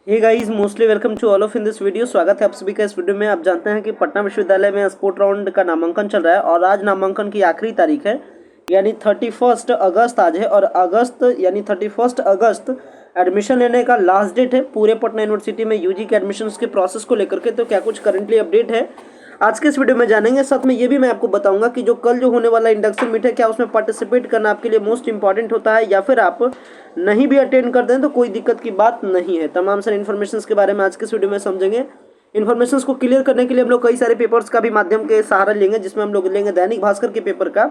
Hey guys, mostly welcome to all of in this video. स्वागत है आप सभी का इस वीडियो में। आप जानते हैं कि पटना विश्वविद्यालय में स्पोर्ट राउंड का नामांकन चल रहा है और आज नामांकन की आखिरी तारीख है, यानी 31 अगस्त आज है। और अगस्त यानी 31 अगस्त एडमिशन लेने का लास्ट डेट है पूरे पटना यूनिवर्सिटी में यूजी के एडमिशन के प्रोसेस को लेकर के। तो क्या कुछ करंटली अपडेट है आज के इस वीडियो में जानेंगे। साथ में ये भी मैं आपको बताऊंगा कि जो कल जो होने वाला इंडक्शन मीट है, क्या उसमें पार्टिसिपेट करना आपके लिए मोस्ट इंपॉर्टेंट होता है, या फिर आप नहीं भी अटेंड करते हैं तो कोई दिक्कत की बात नहीं है। तमाम सारे इन्फॉर्मेशन के बारे में आज के इस वीडियो में समझेंगे। इन्फॉर्मेशन को क्लियर करने के लिए हम लोग कई सारे पेपर्स का भी माध्यम के सहारा लेंगे, जिसमें हम लोग लेंगे दैनिक भास्कर के पेपर का।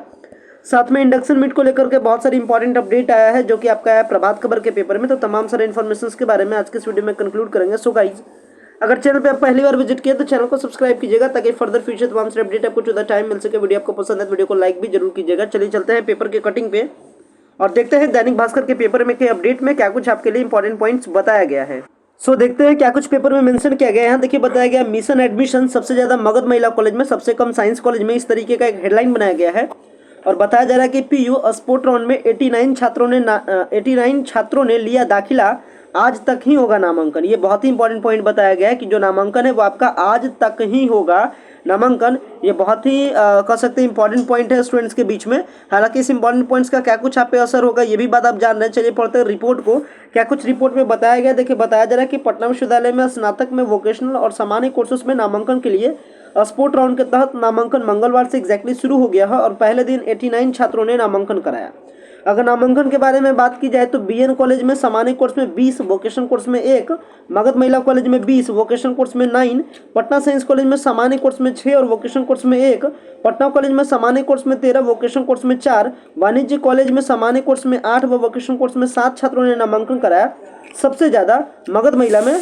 साथ में इंडक्शन मीट को लेकर के बहुत सारी इंपॉर्टेंट अपडेट आया है जो कि आपका है प्रभात खबर के पेपर में। तो तमाम सारे इन्फॉर्मेशन के बारे में आज के इस वीडियो में कंक्लूड करेंगे। सो गाइज, अगर चैनल पे आप पहली बार विजिट किए तो चैनल को सब्सक्राइब कीजिएगा ताकि फर्दर फ्यूचर तमाम सारे अपडेट आपको टू द टाइम मिल सके। वीडियो आपको पसंद है तो वीडियो को लाइक भी जरूर कीजिएगा। चलिए चलते हैं पेपर के कटिंग पे और देखते हैं दैनिक भास्कर के पेपर में के अपडेट में क्या कुछ आपके लिए इंपॉर्टेंट पॉइंट्स बताया गया है। सो देखते हैं क्या कुछ पेपर में मेंशन किया गया है। यहाँ देखिए बताया गया, मिशन एडमिशन सबसे ज्यादा मगध महिला कॉलेज में, सबसे कम साइंस कॉलेज में। इस तरीके का एक हेडलाइन बनाया गया है और बताया जा रहा है कि पीयू स्पोर्ट राउंड में 89 छात्रों ने लिया दाखिला, आज तक ही होगा नामांकन। ये बहुत ही इंपॉर्टेंट पॉइंट बताया गया है कि जो नामांकन है वो आपका आज तक ही होगा नामांकन। ये बहुत ही कह सकते हैं इंपॉर्टेंट पॉइंट है स्टूडेंट्स के बीच में। हालांकि इस इंपॉर्टेंट पॉइंट्स का क्या कुछ आप पे असर होगा ये भी बात आप जान रहे हैं। चलिए पढ़ते हैं रिपोर्ट को, क्या कुछ रिपोर्ट में बताया गया। देखिए बताया जा रहा है कि पटना विश्वविद्यालय में स्नातक में वोकेशनल और सामान्य कोर्सेज में नामांकन के लिए स्पोर्ट राउंड के तहत नामांकन मंगलवार से एग्जैक्टली शुरू हो गया है और पहले दिन 89 छात्रों ने नामांकन कराया। अगर नामांकन के बारे में बात की जाए तो बीएन कॉलेज में सामान्य कोर्स में 20, वोकेशनल कोर्स में 1, मगध महिला कॉलेज में 20, वोकेशनल कोर्स में 9, पटना साइंस कॉलेज में सामान्य कोर्स में 6 और वोकेशनल कोर्स में 1, पटना कॉलेज में सामान्य कोर्स में 13, वोकेशनल कोर्स में 4, वाणिज्य कॉलेज में सामान्य कोर्स में 8 व वोकेशनल कोर्स में 7 छात्रों ने नामांकन कराया। सबसे ज्यादा मगध महिला में।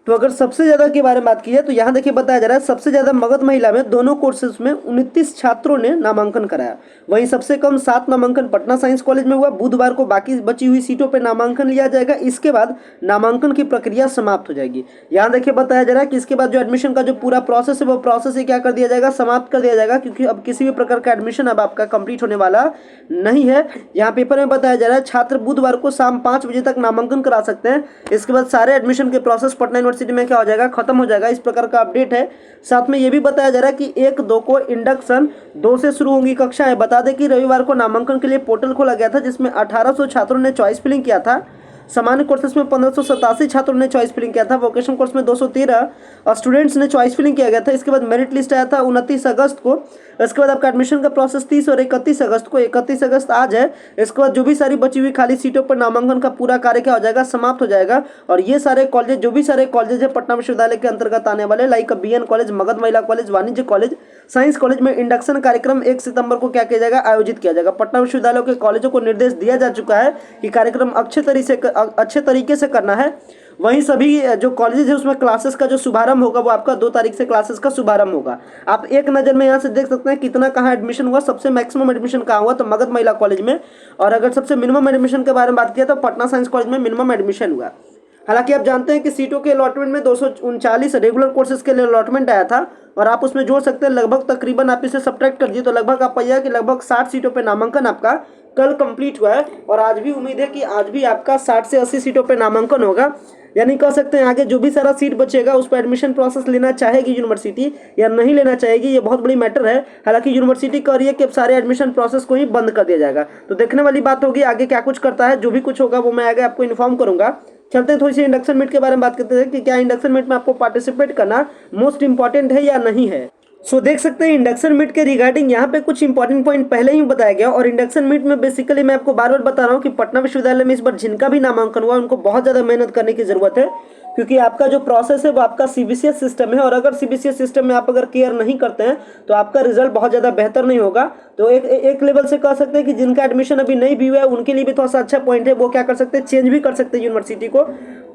तो अगर सबसे ज्यादा के बारे में बात की जाए तो यहाँ देखिए बताया जा रहा है सबसे ज्यादा मगध महिला में दोनों कोर्सेज में 29 छात्रों ने नामांकन कराया। वहीं सबसे कम 7 नामांकन पटना साइंस कॉलेज में हुआ। बुधवार को बाकी बची हुई सीटों पर नामांकन लिया जाएगा। इसके बाद नामांकन की प्रक्रिया समाप्त हो जाएगी। यहाँ देखिए बताया जा रहा है कि इसके बाद जो एडमिशन का जो पूरा प्रोसेस है वो प्रोसेस ही क्या कर दिया जाएगा, समाप्त कर दिया जाएगा, क्योंकि अब किसी भी प्रकार का एडमिशन अब आपका कंप्लीट होने वाला नहीं है। यहाँ पेपर में बताया जा रहा है छात्र बुधवार को शाम 5 बजे तक नामांकन करा सकते हैं। इसके बाद सारे एडमिशन के प्रोसेस पटना यूनिवर्सिटी में क्या हो जाएगा, खत्म हो जाएगा। इस प्रकार का अपडेट है। साथ में यह भी बताया जा रहा है कि 1-2 को इंडक्शन, 2 से शुरू होंगी कक्षाएं। बता दें कि रविवार को नामांकन के लिए पोर्टल खोला गया था जिसमें 1800 छात्रों ने चॉइस फिलिंग किया था। सामान्य कोर्सेस में 1587 छात्रों ने चॉइस फिलिंग किया था। वोकेशनल कोर्स में 213 स्टूडेंट्स ने चॉइस फिलिंग किया गया था। इसके बाद मेरिट लिस्ट आया था 29 अगस्त को। इसके बाद आपका एडमिशन का प्रोसेस 30 और 31 अगस्त को। 31 अगस्त आज है। इसके बाद जो भी सारी बची हुई खाली सीटों पर नामांकन का पूरा कार्य क्या हो जाएगा, समाप्त हो जाएगा। और ये सारे कॉलेज, जो भी सारे कॉलेज है पटना विश्वविद्यालय के अंतर्गत आने वाले, लाइक बीएन कॉलेज, मगध महिला कॉलेज, वाणिज्य कॉलेज, साइंस कॉलेज में इंडक्शन कार्यक्रम 1 सितंबर को क्या किया जाएगा, आयोजित किया जाएगा। पटना विश्वविद्यालय के कॉलेजों को निर्देश दिया जा चुका है कि कार्यक्रम अच्छे तरीके से करना है। वहीं सभी जो कॉलेज है उसमें क्लासेस का जो शुभारंभ होगा वो आपका 2 तारीख से क्लासेस का शुभारंभ होगा। आप एक नज़र में यहाँ से देख सकते हैं कितना कहाँ एडमिशन हुआ। सबसे मैक्सिमम एडमिशन कहाँ हुआ तो मगध महिला कॉलेज में। और अगर सबसे मिनिमम एडमिशन के बारे में बात किया तो पटना साइंस कॉलेज में मिनिमम एडमिशन हुआ। हालांकि आप जानते हैं कि सीटों के अलॉटमेंट में 239 रेगुलर कोर्सेज के लिए अलॉटमेंट आया था और आप उसमें जोड़ सकते हैं लगभग, तकरीबन आप इसे सब्ट्रैक्ट कर दिए तो लगभग आप पाइएगा कि लगभग 60 सीटों पर नामांकन आपका कल कंप्लीट हुआ है। और आज भी उम्मीद है कि आज भी आपका 60 से 80 सीटों पर नामांकन होगा। यानी कह सकते हैं आगे जो भी सारा सीट बचेगा उस पर एडमिशन प्रोसेस लेना चाहेगी यूनिवर्सिटी या नहीं लेना चाहेगी, ये बहुत बड़ी मैटर है। हालांकि यूनिवर्सिटी कह रही है कि अब सारे एडमिशन प्रोसेस को ही बंद कर दिया जाएगा। तो देखने वाली बात होगी आगे क्या कुछ करता है। जो भी कुछ होगा वो मैं आगे आपको इन्फॉर्म करूंगा। चलते हैं थोड़ी सी इंडक्शन मीट के बारे में बात करते हैं कि क्या इंडक्शन मीट में आपको पार्टिसिपेट करना मोस्ट इंपॉर्टेंट है या नहीं है। सो देख सकते हैं इंडक्शन मीट के रिगार्डिंग यहाँ पे कुछ इंपॉर्टेंट पॉइंट पहले ही बताया गया। और इंडक्शन मीट में बेसिकली मैं आपको बार बार बता रहा हूँ कि पटना विश्वविद्यालय में इस बार जिनका भी नामांकन हुआ उनको बहुत ज़्यादा मेहनत करने की जरूरत है, क्योंकि आपका जो प्रोसेस है वो आपका सीबीसीएस सिस्टम है। और अगर सीबीसीएस सिस्टम में आप अगर केयर नहीं करते हैं तो आपका रिजल्ट बहुत ज़्यादा बेहतर नहीं होगा। तो एक लेवल से कह सकते हैं कि जिनका एडमिशन अभी नहीं भी हुआ है उनके लिए भी थोड़ा सा अच्छा पॉइंट है। वो क्या कर सकते हैं, चेंज भी कर सकते हैं यूनिवर्सिटी को।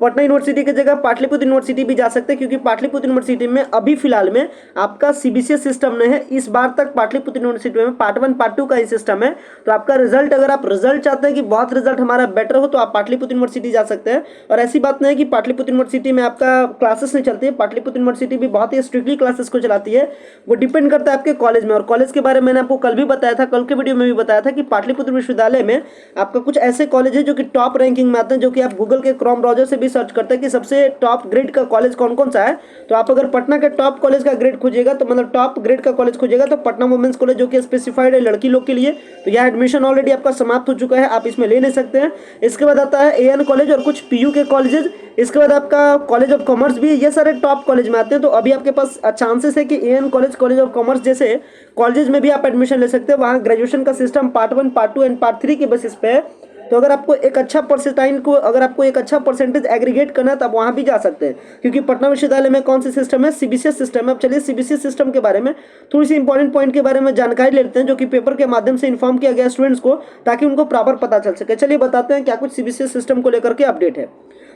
पटना यूनिवर्सिटी की जगह पाटलिपुत्र यूनिवर्सिटी भी जा सकते हैं, क्योंकि पाटलिपुत्र यूनिवर्सिटी में अभी फिलहाल में आपका सीबीसीएस सिस्टम नहीं है। इस बार तक पाटलिपुत्र यूनिवर्सिटी में पार्ट 1 पार्ट 2 का ही सिस्टम है। तो आपका रिजल्ट, अगर आप रिजल्ट चाहते हैं कि बहुत रिजल्ट हमारा बेटर हो तो आप पाटलिपुत्र यूनिवर्सिटी जा सकते हैं। और ऐसी बात नहीं है कि पाटलिपुत्र यूनिवर्सिटी में आपका क्लासेस नहीं चलती है। पाटलिपुत्र यूनिवर्सिटी भी बहुत ही स्ट्रिक्टली क्लासेस को चलाती है। वो डिपेंड करता है आपके कॉलेज में। और कॉलेज के बारे में मैंने आपको कल भी बताया था, कल के वीडियो में भी बताया था कि पाटलिपुत्र विश्वविद्यालय में आपका कुछ ऐसे कॉलेज है जो कि टॉप रैंकिंग में आते हैं, जो कि आप गूगल के क्रोम ब्राउजर से भी सर्च करते हैं कि सबसे टॉप ग्रेड का कॉलेज कौन कौन सा है, तो आप अगर पटना के टॉप कॉलेज का ग्रेड खोजिएगा, तो मतलब टॉप ग्रेड का कॉलेज खोजिएगा, तो पटना वुमेंस कॉलेज जो कि स्पेसिफाइड है लड़की लोग के लिए, तो यह एडमिशन ऑलरेडी आपका समाप्त हो चुका है, आप इसमें ले सकते हैं। इसके बाद आता है AN कॉलेज और कुछ PU के कॉलेजेस। इसके बाद आपका कॉलेज ऑफ कॉमर्स भी, ये सारे टॉप कॉलेज में आते हैं। तो अभी आपके पास चांसेस है कि AN college, college of commerce जैसे कॉलेज में भी आप एडमिशन ले सकते हैं। वहाँ ग्रेजुएशन का system part 1, part 2 and part 3 के बेसिस पे है। तो अगर आपको एक अच्छा परसेंटेज एग्रीगेट करना है तो आप वहाँ भी जा सकते हैं, क्योंकि पटना विश्वविद्यालय में कौन सा सिस्टम है, CBCS सिस्टम है। अब चलिए CBCS सिस्टम के बारे में थोड़ी सी इंपॉर्टेंट पॉइंट के बारे में जानकारी लेते हैं, जो कि पेपर के माध्यम से इन्फॉर्म किया गया स्टूडेंट्स को, ताकि उनको प्रॉपर पता चल सके। चलिए बताते हैं क्या कुछ CBCS सिस्टम को लेकर के अपडेट है।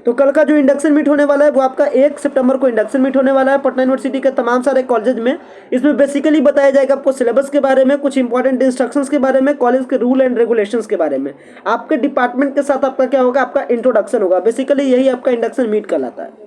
तो कल का जो इंडक्शन मीट होने वाला है वो आपका 1 सितंबर को इंडक्शन मीट होने वाला है पटना यूनिवर्सिटी के तमाम सारे कॉलेज में। इसमें बेसिकली बताया जाएगा आपको सिलेबस के बारे में, कुछ इंपॉर्टेंट इंस्ट्रक्शंस के बारे में, कॉलेज के रूल एंड रेगुलेशंस के बारे में। आपके डिपार्टमेंट के साथ आपका क्या होगा, आपका इंट्रोडक्शन होगा। बेसिकली यही आपका इंडक्शन मीट कहलाता है।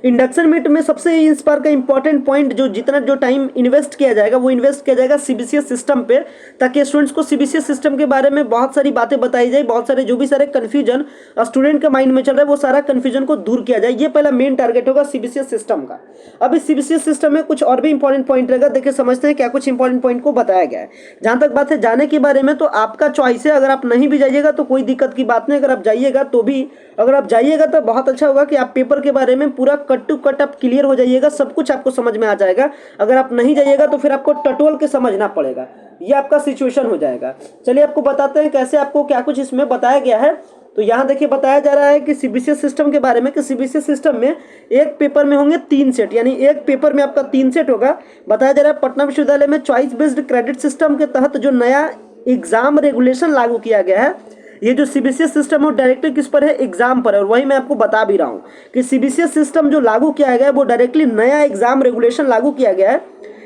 इंडक्शन मीट में सबसे इस बार का इंपॉर्टेंट पॉइंट, जो टाइम इन्वेस्ट किया जाएगा वो इन्वेस्ट किया जाएगा CBCS सिस्टम पे, ताकि स्टूडेंट्स को CBCS सिस्टम के बारे में बहुत सारी बातें बताई जाए, बहुत सारे जो भी सारे कन्फ्यूजन स्टूडेंट के माइंड में चल रहा है वो सारा कन्फ्यूजन को दूर किया जाए। ये पहला मेन टारगेट होगा CBCS सिस्टम का। अब इस CBCS सिस्टम में कुछ और भी इंपॉर्टेंट पॉइंट रहेगा, देखिए समझते हैं क्या कुछ इंपॉर्टेंट पॉइंट को बताया गया है। जहां तक बात है जाने के बारे में, तो आपका चॉइस है। अगर आप नहीं भी जाइएगा तो कोई दिक्कत की बात नहीं, अगर आप जाइएगा तो भी, अगर आप जाइएगा तो बहुत अच्छा होगा कि आप पेपर के बारे में पूरा कट टू कट आप क्लियर हो जाइएगा, सब कुछ आपको समझ में आ जाएगा। अगर आप नहीं जाइएगा तो फिर आपको टटोल के समझना पड़ेगा, ये आपका सिचुएशन हो जाएगा। चलिए आपको बताते हैं कैसे आपको क्या कुछ इसमें बताया गया है। तो यहाँ देखिए बताया जा रहा है कि CBCS सिस्टम के बारे में, कि CBCS सिस्टम में एक पेपर में होंगे 3 सेट, यानी एक पेपर में आपका 3 सेट होगा। बताया जा रहा है पटना विश्वविद्यालय में चॉइस बेस्ड क्रेडिट सिस्टम के तहत जो नया एग्जाम रेगुलेशन लागू किया गया है, ये जो CBCS सिस्टम है डायरेक्टली किस पर है, एग्जाम पर है। और वही मैं आपको बता भी रहा हूँ कि CBCS सिस्टम जो लागू किया गया है वो डायरेक्टली नया एग्जाम रेगुलेशन लागू किया गया है।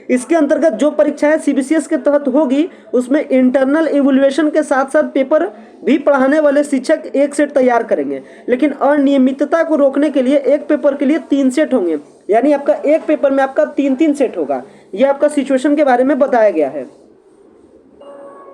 इसके अंतर्गत जो परीक्षाएं CBCS के तहत होगी उसमें इंटरनल इवैल्यूएशन के साथ साथ पेपर भी पढ़ाने वाले शिक्षक एक सेट तैयार करेंगे, लेकिन अनियमितता को रोकने के लिए एक पेपर के लिए 3 सेट होंगे, यानी आपका एक पेपर में आपका 3-3 सेट होगा। यह आपका सिचुएशन के बारे में बताया गया है।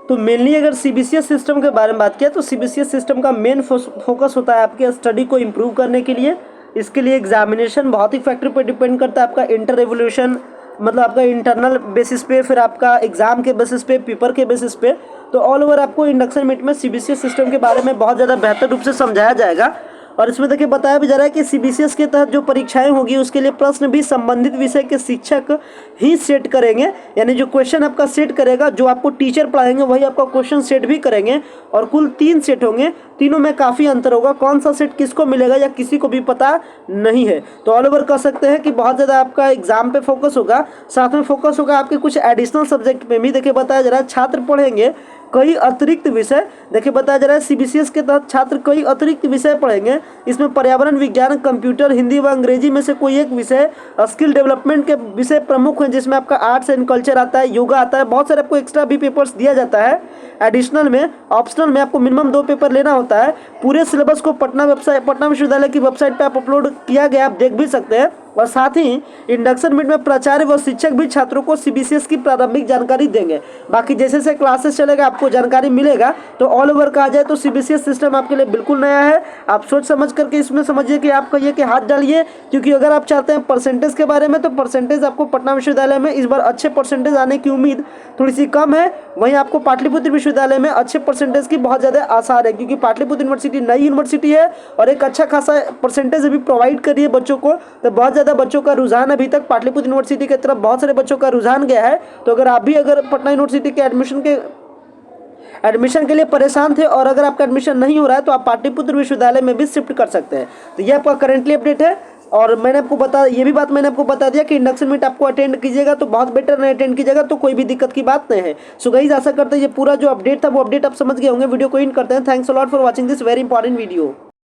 तो मेनली अगर CBCS सिस्टम के बारे में बात किया तो CBCS सिस्टम का मेन फोकस होता है आपके स्टडी को इम्प्रूव करने के लिए। इसके लिए एग्जामिनेशन बहुत ही फैक्टर पर डिपेंड करता है। आपका इंटर एवोल्यूशन मतलब आपका इंटरनल बेसिस पे, फिर आपका एग्जाम के बेसिस पे, पेपर के बेसिस पे। तो ऑल ओवर आपको इंडक्शन मीट में CBCS सिस्टम के बारे में बहुत ज़्यादा बेहतर रूप से समझाया जाएगा। और इसमें देखिए बताया भी जा रहा है कि CBCS के तहत जो परीक्षाएं होगी उसके लिए प्रश्न भी संबंधित विषय के शिक्षक ही सेट करेंगे, यानी जो क्वेश्चन आपका सेट करेगा, जो आपको टीचर पढ़ाएंगे वही आपका क्वेश्चन सेट भी करेंगे। और कुल 3 सेट होंगे, तीनों में काफ़ी अंतर होगा, कौन सा सेट किसको मिलेगा या किसी को भी पता नहीं है। तो ऑल ओवर कह सकते हैं कि बहुत ज़्यादा आपका एग्जाम पे फोकस होगा, साथ में फोकस होगा आपके कुछ एडिशनल सब्जेक्ट में भी। देखिए बताया जा रहा है छात्र पढ़ेंगे कई अतिरिक्त विषय। देखिए बताया जा रहा है CBCS के तहत छात्र कई अतिरिक्त विषय पढ़ेंगे। इसमें पर्यावरण विज्ञान, कंप्यूटर, हिंदी व अंग्रेजी में से कोई एक विषय, स्किल डेवलपमेंट के विषय प्रमुख हैं, जिसमें आपका आर्ट्स एंड कल्चर आता है, योगा आता है, बहुत सारे आपको एक्स्ट्रा भी पेपर्स दिया जाता है। एडिशनल में, ऑप्शनल में आपको मिनिमम 2 पेपर लेना होता है। पूरे सिलेबस को पटना विश्वविद्यालय की वेबसाइट पर आप अपलोड किया गया, आप देख भी सकते हैं। और साथ ही इंडक्शन मीट में प्राचार्य व शिक्षक भी छात्रों को CBCS की प्रारंभिक जानकारी देंगे। बाकी जैसे जैसे क्लासेस चलेगा आपको जानकारी मिलेगा। तो ऑल ओवर कहा जाए तो CBCS सिस्टम आपके लिए बिल्कुल नया है। आप सोच समझ करके इसमें समझिए कि आप कहिए कि हाथ डालिए, क्योंकि अगर आप चाहते हैं परसेंटेज के बारे में, तो परसेंटेज आपको पटना विश्वविद्यालय में इस बार अच्छे परसेंटेज आने की उम्मीद थोड़ी सी कम है। वहीं आपको पाटलिपुत्र विश्वविद्यालय में अच्छे परसेंटेज की बहुत ज़्यादा आसार है, क्योंकि पाटलिपुत्र यूनिवर्सिटी नई यूनिवर्सिटी है और एक अच्छा खासा परसेंटेज अभी प्रोवाइड कर रही है बच्चों को। तो बहुत ज़्यादा बच्चों का रुझान अभी तक पाटलिपुत्र यूनिवर्सिटी की तरफ बहुत सारे बच्चों का रुझान गया है। तो अगर आप भी अगर पटना यूनिवर्सिटी के एडमिशन के लिए परेशान थे और अगर आपका एडमिशन नहीं हो रहा है तो आप पाटलिपुत्र विश्वविद्यालय में भी शिफ्ट कर सकते हैं। तो ये आपका करेंटली अपडेट है। और मैंने आपको ये भी बात मैंने आपको बता दिया कि इंडक्शन मीट आपको अटेंड कीजिएगा तो बहुत बेटर, नहीं अटेंड कीजिएगा तो कोई भी दिक्कत की बात नहीं है। सो गाइस आशा करते हैं ये पूरा जो अपडेट था वो अपडेट आप समझ गए होंगे। वीडियो को इन करते हैं। Thanks a lot for watching this very important video.